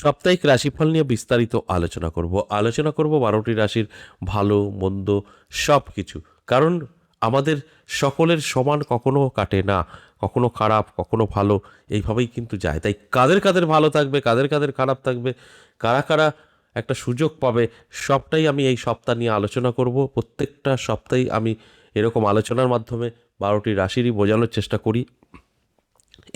সাপ্তাহিক রাশিফল নিয়ে বিস্তারিত আলোচনা করব 12টি রাশির ভালো মন্দ সব কিছু। কারণ আমাদের সকলের সমান কখনো কাটে না, কখনো খারাপ কখনো ভালো, এইভাবেই কিন্তু যায়। তাই কাদের কাদের ভালো থাকবে, কাদের কাদের খারাপ থাকবে, কারা কারা একটা সুযোগ পাবে, সবটাই আমি এই সপ্তাহ নিয়ে আলোচনা করব। প্রত্যেকটা সপ্তাহেই আমি এরকম আলোচনার মাধ্যমে 12টি রাশিরই বোঝানোর চেষ্টা করি।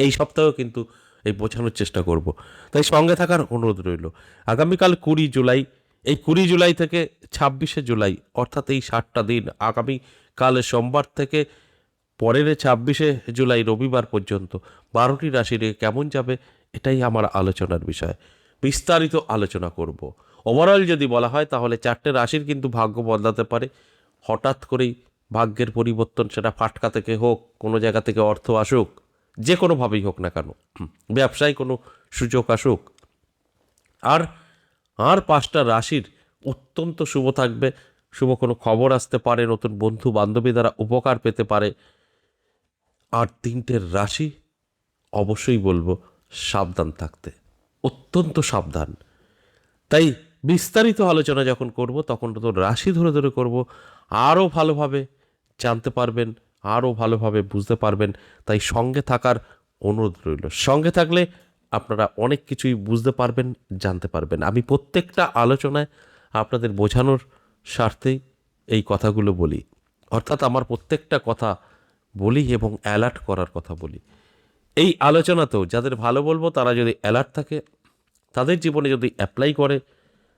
এই সপ্তাহেও কিন্তু এই বোঝানোর চেষ্টা করব। তাই সঙ্গে থাকার অনুরোধ রইল। আগামীকাল 20 জুলাই, এই 20 জুলাই থেকে 26শে জুলাই, অর্থাৎ এই 7টা দিন, আগামীকাল সোমবার থেকে পরের 26শে জুলাই রবিবার পর্যন্ত 12টি রাশির কেমন যাবে, এটাই আমার আলোচনার বিষয়। বিস্তারিত আলোচনা করব। ওভারঅল যদি বলা হয় তাহলে 4টে রাশির কিন্তু ভাগ্য বদলাতে পারে হঠাৎ করেই। ভাগ্যের পরিবর্তন, সেটা ফাটকা থেকে হোক, কোনো জায়গা থেকে অর্থ আসুক, যে কোনোভাবেই হোক না কেন, ব্যবসায় কোনো সুযোগ আসুক। আর আর 5টা রাশির অত্যন্ত শুভ থাকবে। শুভ কোনো খবর আসতে পারে, নতুন বন্ধু বান্ধবী দ্বারা উপকার পেতে পারে। আর 3টে রাশি অবশ্যই বলবো সাবধান থাকতে, অত্যন্ত সাবধান। তাই বিস্তারিত আলোচনা যখন করব তখন তো রাশি ধরে ধরে করব, আরও ভালোভাবে জানতে পারবেন, আরও ভালোভাবে বুঝতে পারবেন। তাই সঙ্গে থাকার অনুরোধ রইল। সঙ্গে থাকলে আপনারা অনেক কিছুই বুঝতে পারবেন, জানতে পারবেন। আমি প্রত্যেকটা আলোচনায় আপনাদের বোঝানোর স্বার্থেই এই কথাগুলো বলি, অর্থাৎ আমার প্রত্যেকটা কথা বলি এবং অ্যালার্ট করার কথা বলি। এই আলোচনাতেও যাদের ভালো বলবো, তারা যদি অ্যালার্ট থাকে, তাদের জীবনে যদি অ্যাপ্লাই করে,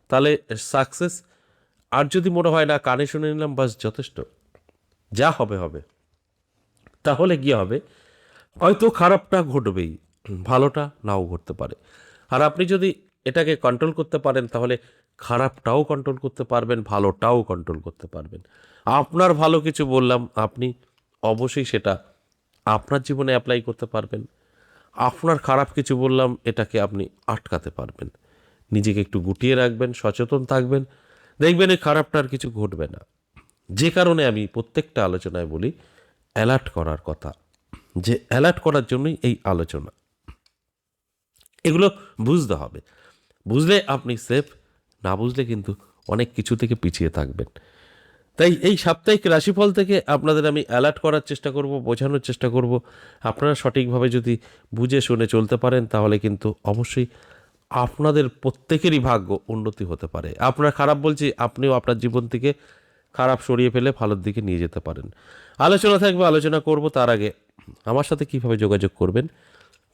তাহলে সাকসেস। আর যদি মনে হয় না, কানে শুনে নিলাম বাস যথেষ্ট, যা হবে হবে, তাহলে কি হবে, হয়তো খারাপটা ঘটবেই, ভালোটা নাও ঘটতে পারে। আর আপনি যদি এটাকে কন্ট্রোল করতে পারেন, তাহলে খারাপটাও কন্ট্রোল করতে পারবেন, ভালোটাও কন্ট্রোল করতে পারবেন। আপনার ভালো কিছু বললাম, আপনি অবশ্যই সেটা আপনার জীবনে অ্যাপ্লাই করতে পারবেন। আপনার খারাপ কিছু বললাম, এটাকে আপনি আটকাতে পারবেন। নিজেকে একটু গুটিয়ে রাখবেন, সচেতন থাকবেন, দেখবেন এই খারাপটা আর কিছু ঘটবে না। যে কারণে আমি প্রত্যেকটা আলোচনায় বলি অ্যালার্ট করার কথা, যে অ্যালার্ট করার জন্যই এই আলোচনা। এগুলো বুঝতে হবে, বুঝলে আপনি সেফ, না বুঝলে কিন্তু অনেক কিছু থেকে পিছিয়ে থাকবেন। তাই এই সাপ্তাহিক রাশিফল থেকে আপনাদের আমি অ্যালার্ট করার চেষ্টা করব, বোঝানোর চেষ্টা করব। আপনারা সঠিকভাবে যদি বুঝে শুনে চলতে পারেন, তাহলে কিন্তু অবশ্যই আপনাদের প্রত্যেকেরই ভাগ্য উন্নতি হতে পারে। আপনার খারাপ বলছি, আপনিও আপনার জীবন থেকে খারাপ সরিয়ে ফেলে ভালোর দিকে নিয়ে যেতে পারেন। আলোচনা থাকবে, আলোচনা করব। তার আগে আমার সাথে কিভাবে যোগাযোগ করবেন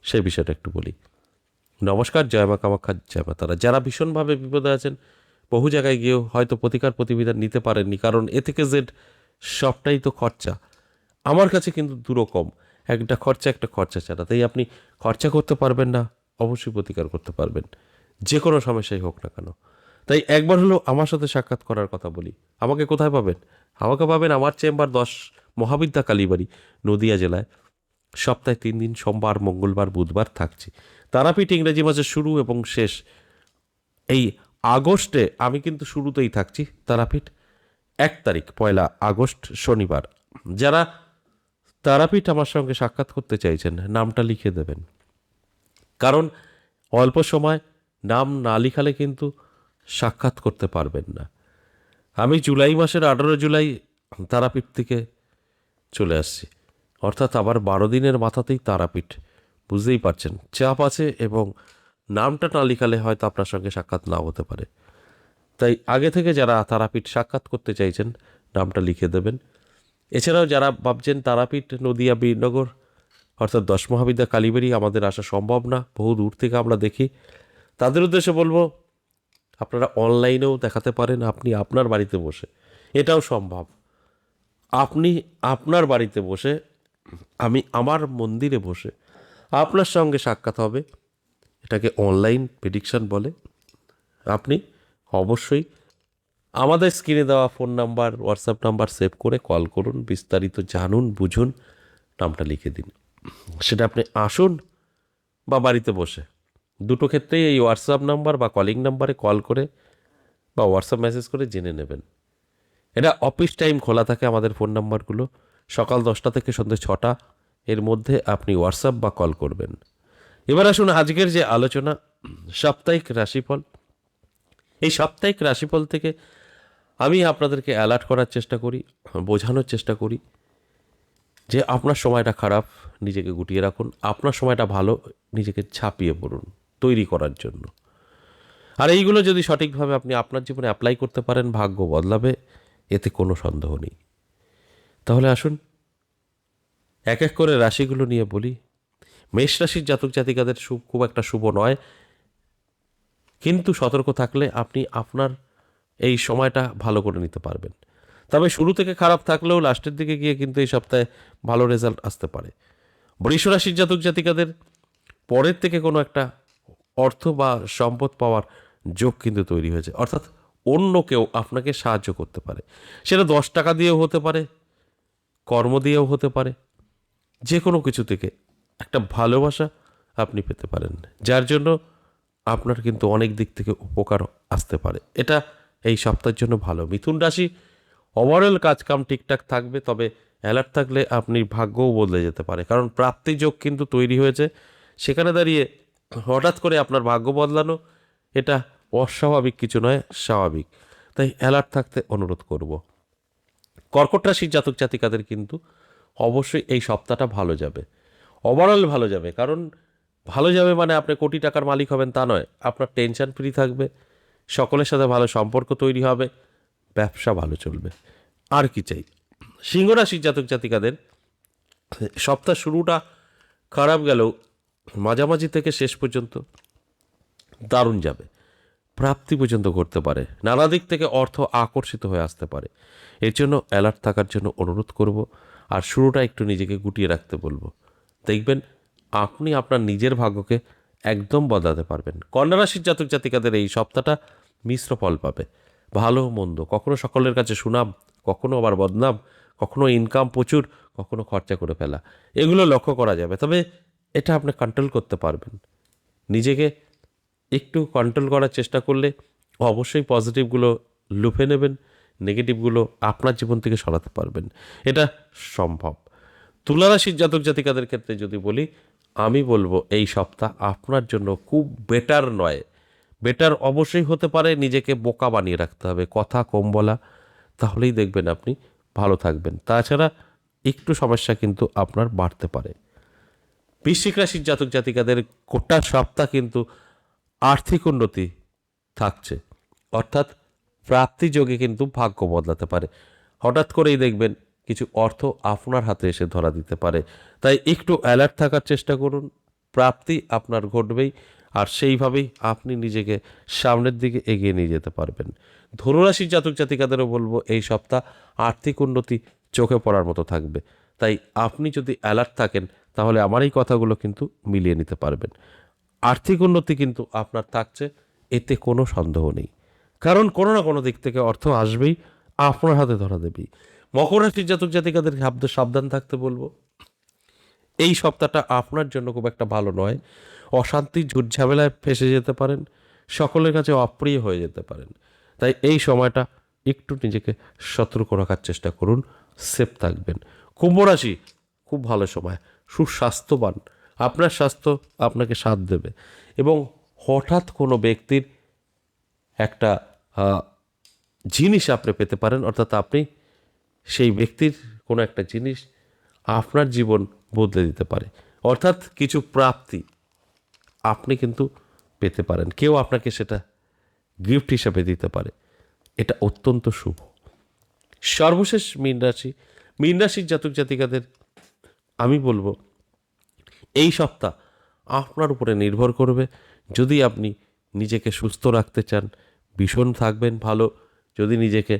সেই বিষয়টা একটু বলি। নমস্কার, জয় মা কামাখ্যা, জয় মা তারা। যারা ভীষণভাবে বিপদে আছেন, বহু জায়গায় গিয়েও হয়তো প্রতিকার প্রতিবিধান নিতে পারেননি, কারণ এ থেকে জেড সবটাই তো খরচা। আমার কাছে কিন্তু দুরকম, একটা খরচা ছাড়া। তাই আপনি খরচা করতে পারবেন না, অবশ্যই প্রতিকার করতে পারবেন, যে কোনো সমস্যাই হোক না কেন। তাই একবার হলেও আমার সাথে সাক্ষাৎ করার কথা বলি। আমাকে কোথায় পাবেন? আমাকে পাবেন আমার চেম্বার 10 মহাবিদ্যা কালীবাড়ি, নদিয়া জেলায়। সপ্তাহে 3 দিন, সোমবার মঙ্গলবার বুধবার থাকছি। তারাপীঠ ইংরেজি মাসের শুরু এবং শেষ। এই আগস্টে আমি কিন্তু শুরুতেই থাকছি। তারাপীঠ 1 তারিখ, 1 আগস্ট শনিবার। যারা তারাপীঠ আমার সঙ্গে সাক্ষাৎ করতে চাইছেন, নামটা লিখে দেবেন। কারণ অল্প সময় নাম না লিখালে কিন্তু সাক্ষাৎ করতে পারবেন না। আমি জুলাই মাসের 18 জুলাই তারাপীঠ থেকে চলে আসছি, অর্থাৎ আবার 12 দিনের মাথাতেই তারাপীঠ। বুঝতেই পারছেন চাপ আছে, এবং নামটা না লিখালে হয়তো আপনার সঙ্গে সাক্ষাৎ নাও হতে পারে। তাই আগে থেকে যারা তারাপীঠ সাক্ষাৎ করতে চাইছেন, নামটা লিখে দেবেন। এছাড়াও যারা ভাবছেন তারাপীঠ নদিয়া বীরনগর, অর্থাৎ 10 মহাবিদ্যা কালীবাড়ি আমাদের আসা সম্ভব না, বহু দূর থেকে আমরা দেখি, তাদের উদ্দেশ্যে বলবো আপনারা অনলাইনেও দেখাতে পারেন। আপনি আপনার বাড়িতে বসে, এটাও সম্ভব। আপনি আপনার বাড়িতে বসে, আমি আমার মন্দিরে বসে আপনার সঙ্গে সাক্ষাৎ হবে। এটাকে অনলাইন প্রেডিকশন বলে। আপনি অবশ্যই আমাদের স্ক্রিনে দেওয়া phone number, WhatsApp number save করে কল করুন, বিস্তারিত জানুন, বুঝুন, নামটা লিখে দিন। সেটা আপনি আসুন বা বাড়িতে বসে, দুটো ক্ষেত্রেই এই হোয়াটসঅ্যাপ নাম্বার বা কলিং নাম্বারে কল করে বা হোয়াটসঅ্যাপ মেসেজ করে জেনে নেবেন। এটা অফিস টাইম খোলা থাকে আমাদের ফোন নাম্বারগুলো, সকাল 10টা থেকে সন্ধ্যে 6টা, এর মধ্যে আপনি হোয়াটসঅ্যাপ বা কল করবেন। এবার আসুন আজকের যে আলোচনা, সাপ্তাহিক রাশিফল। এই সাপ্তাহিক রাশিফল থেকে আমি আপনাদেরকে অ্যালার্ট করার চেষ্টা করি, বোঝানোর চেষ্টা করি যে আপনার সময়টা খারাপ, নিজেকে গুটিয়ে রাখুন। আপনার সময়টা ভালো, নিজেকে ছাপিয়ে পড়ুন তৈরি করার জন্য। আর এইগুলো যদি সঠিকভাবে আপনি আপনার জীবনে অ্যাপ্লাই করতে পারেন, ভাগ্য বদলাবে, এতে কোনো সন্দেহ নেই। তাহলে আসুন এক এক করে রাশিগুলো নিয়ে বলি। মেষ রাশির জাতক জাতিকাদের খুব একটা শুভ নয়, কিন্তু সতর্ক থাকলে আপনি আপনার এই সময়টা ভালো করে নিতে পারবেন। তবে শুরু থেকে খারাপ থাকলেও লাস্টের দিকে গিয়ে কিন্তু এই সপ্তাহে ভালো রেজাল্ট আসতে পারে। বৃষ রাশির জাতক জাতিকাদের পরের থেকে কোনো একটা অর্থ বা সম্পদ পাওয়ার যোগ কিন্তু তৈরি হয়েছে, অর্থাৎ অন্য কেউ আপনাকে সাহায্য করতে পারে। সেটা 10 টাকা দিয়েও হতে পারে, কর্ম দিয়েও হতে পারে, যে কোনো কিছু থেকে একটা ভালোবাসা আপনি পেতে পারেন, যার জন্য আপনার কিন্তু অনেক দিক থেকে উপকার আসতে পারে। এটা এই সপ্তাহের জন্য ভালো। মিথুন রাশি, ওভারঅল কাজকাম ঠিকঠাক থাকবে, তবে অ্যালার্ট থাকলে আপনি ভাগ্যও বদলে যেতে পারে, কারণ প্রাপ্তি যোগ কিন্তু তৈরি হয়েছে। সেখানে দাঁড়িয়ে হঠাৎ করে আপনার ভাগ্য বদলানো, এটা অস্বাভাবিক কিছু নয়, স্বাভাবিক। তাই অ্যালার্ট থাকতে অনুরোধ করব। কর্কট রাশির জাতক জাতিকাদের কিন্তু অবশ্যই এই সপ্তাহটা ভালো যাবে, ওভারঅল ভালো যাবে। কারণ ভালো যাবে মানে আপনি কোটি টাকার মালিক হবেন তা নয়, আপনার টেনশন ফ্রি থাকবে, সকলের সাথে ভালো সম্পর্ক তৈরি হবে, ব্যবসা ভালো চলবে। আর কি চাই। সিংহ রাশির জাতক জাতিকাদের সপ্তাহ শুরুটা খারাপ গেলেও মাঝামাঝি থেকে শেষ পর্যন্ত দারুণ যাবে। প্রাপ্তি পর্যন্ত করতে পারে, নানা দিক থেকে অর্থ আকর্ষিত হয়ে আসতে পারে। এর জন্য অ্যালার্ট থাকার জন্য অনুরোধ করব, আর শুরুটা একটু নিজেকে গুটিয়ে রাখতে বলবো। দেখবেন আপনি আপনার নিজের ভাগ্যকে একদম বদলাতে পারবেন। কন্যা রাশির জাতক জাতিকাদের এই সপ্তাহটা মিশ্র ফল পাবে, ভালো মন্দ, কখনো সকলের কাছে সুনাম, কখনো আবার বদনাম, কখনো ইনকাম প্রচুর, কখনো খরচা করে ফেলা, এগুলো লক্ষ্য করা যাবে। তবে এটা আপনি কন্ট্রোল করতে পারবেন। নিজেকে একটু কন্ট্রোল করার চেষ্টা করলে অবশ্যই পজিটিভগুলো লুফে নেবেন, নেগেটিভগুলো আপনার জীবন থেকে সরাতে পারবেন। এটা সম্ভব। তুলা রাশির জাতক জাতিকাদের ক্ষেত্রে যদি বলি, আমি বলবো এই সপ্তাহ আপনার জন্য খুব বেটার নয়। বেটার অবশ্যই হতে পারে, নিজেকে বোকা বানিয়ে রাখতে হবে, কথা কম বলা, তাহলেই দেখবেন আপনি ভালো থাকবেন। তাছাড়া একটু সমস্যা কিন্তু আপনার বাড়তে পারে। বৃশ্চিক রাশির জাতক জাতিকাদের গোটা সপ্তাহ কিন্তু আর্থিক উন্নতি থাকছে, অর্থাৎ প্রাপ্তিযোগে কিন্তু ভাগ্য বদলাতে পারে। হঠাৎ করেই দেখবেন কিছু অর্থ আপনার হাতে এসে ধরা দিতে পারে। তাই একটু অ্যালার্ট থাকার চেষ্টা করুন, প্রাপ্তি আপনার ঘটবেই, আর সেইভাবেই আপনি নিজেকে সামনের দিকে এগিয়ে নিয়ে যেতে পারবেন। ধনুরাশির জাতক জাতিকাদেরও বলবো এই সপ্তাহ আর্থিক উন্নতি চোখে পড়ার মতো থাকবে। তাই আপনি যদি অ্যালার্ট থাকেন তাহলে আমার এই কথাগুলো কিন্তু মিলিয়ে নিতে পারবেন। আর্থিক উন্নতি কিন্তু আপনার থাকছে, এতে কোনো সন্দেহ নেই, কারণ কোনো না কোনো দিক থেকে অর্থ আসবেই, আপনার হাতে ধরা দেবেই। মকর রাশির জাতক জাতিকাদের সাবধান থাকতে বলবো। এই সপ্তাহটা আপনার জন্য খুব একটা ভালো নয়, অশান্তি ঝুট ঝামেলায় ফেসে যেতে পারেন, সকলের কাছে অপ্রিয় হয়ে যেতে পারেন। তাই এই সময়টা একটু নিজেকে সতর্ক রাখার চেষ্টা করুন, সেফ থাকবেন। কুম্ভ রাশি, খুব ভালো সময়, সুস্বাস্থ্যবান, আপনার স্বাস্থ্য আপনাকে সাথ দেবে, এবং হঠাৎ কোনো ব্যক্তির একটা জিনিস আপনি পেতে পারেন, অর্থাৎ আপনি সেই ব্যক্তির কোনো একটা জিনিস আপনার জীবন বদলে দিতে পারে, অর্থাৎ কিছু প্রাপ্তি আপনি কিন্তু পেতে পারেন, কেউ আপনাকে সেটা গিফট হিসাবে দিতে পারে। এটা অত্যন্ত শুভ। সর্বশেষ মীন রাশি, মীন রাশির জাতক জাতিকাদের আমি বলবো এই সপ্তাহ আপনার উপরে নির্ভর করবে। যদি আপনি নিজেকে সুস্থ রাখতে চান, ভীষণ থাকবেন ভালো। যদি নিজেকে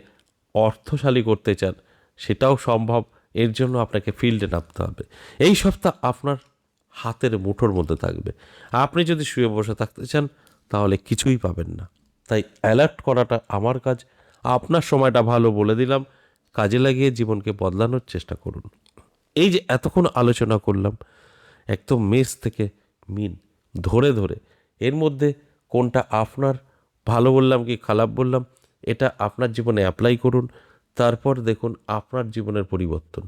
অর্থশালী করতে চান, সেটাও সম্ভব। এর জন্য আপনাকে ফিল্ডে নামতে হবে। এই সপ্তাহ আপনার হাতের মুঠোর মধ্যে থাকবে। আপনি যদি শুয়ে বসে থাকতে চান তাহলে কিছুই পাবেন না। তাই অ্যালার্ট করাটা আমার কাজ। আপনার সময়টা ভালো বলে দিলাম, কাজে লাগিয়ে জীবনকে বদলানোর চেষ্টা করুন। এই যে এতক্ষণ আলোচনা করলাম একদম মেষ থেকে মিন ধরে ধরে, এর মধ্যে কোনটা আপনার ভালো বললাম কি খারাপ বললাম, এটা আপনার জীবনে অ্যাপ্লাই করুন। তারপর দেখুন আপনার জীবনের পরিবর্তন।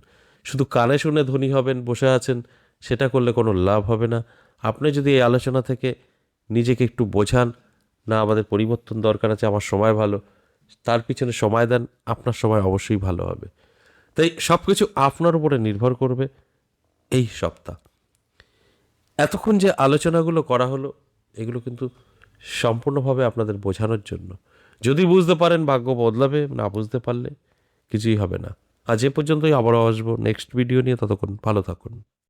শুধু কানে শুনে ধনী হবেন বসে আছেন, সেটা করলে কোনো লাভ হবে না। আপনি যদি এই আলোচনা থেকে নিজেকে একটু বোঝান, না আমাদের পরিবর্তন দরকার আছে, আমার সময় ভালো, তার পিছনে সময় দেন, আপনার সময় অবশ্যই ভালো হবে। তাই সব কিছু আপনার উপরে নির্ভর করবে এই সপ্তাহ। এতক্ষণ যে আলোচনাগুলো করা হলো, এগুলো কিন্তু সম্পূর্ণভাবে আপনাদের বোঝানোর জন্য। যদি বুঝতে পারেন ভাগ্য বদলাবে, না বুঝতে পারলে কিছুই হবে না। আজ এ পর্যন্তই, আবারও আসবো নেক্সট ভিডিও নিয়ে। ততক্ষণ ভালো থাকুন।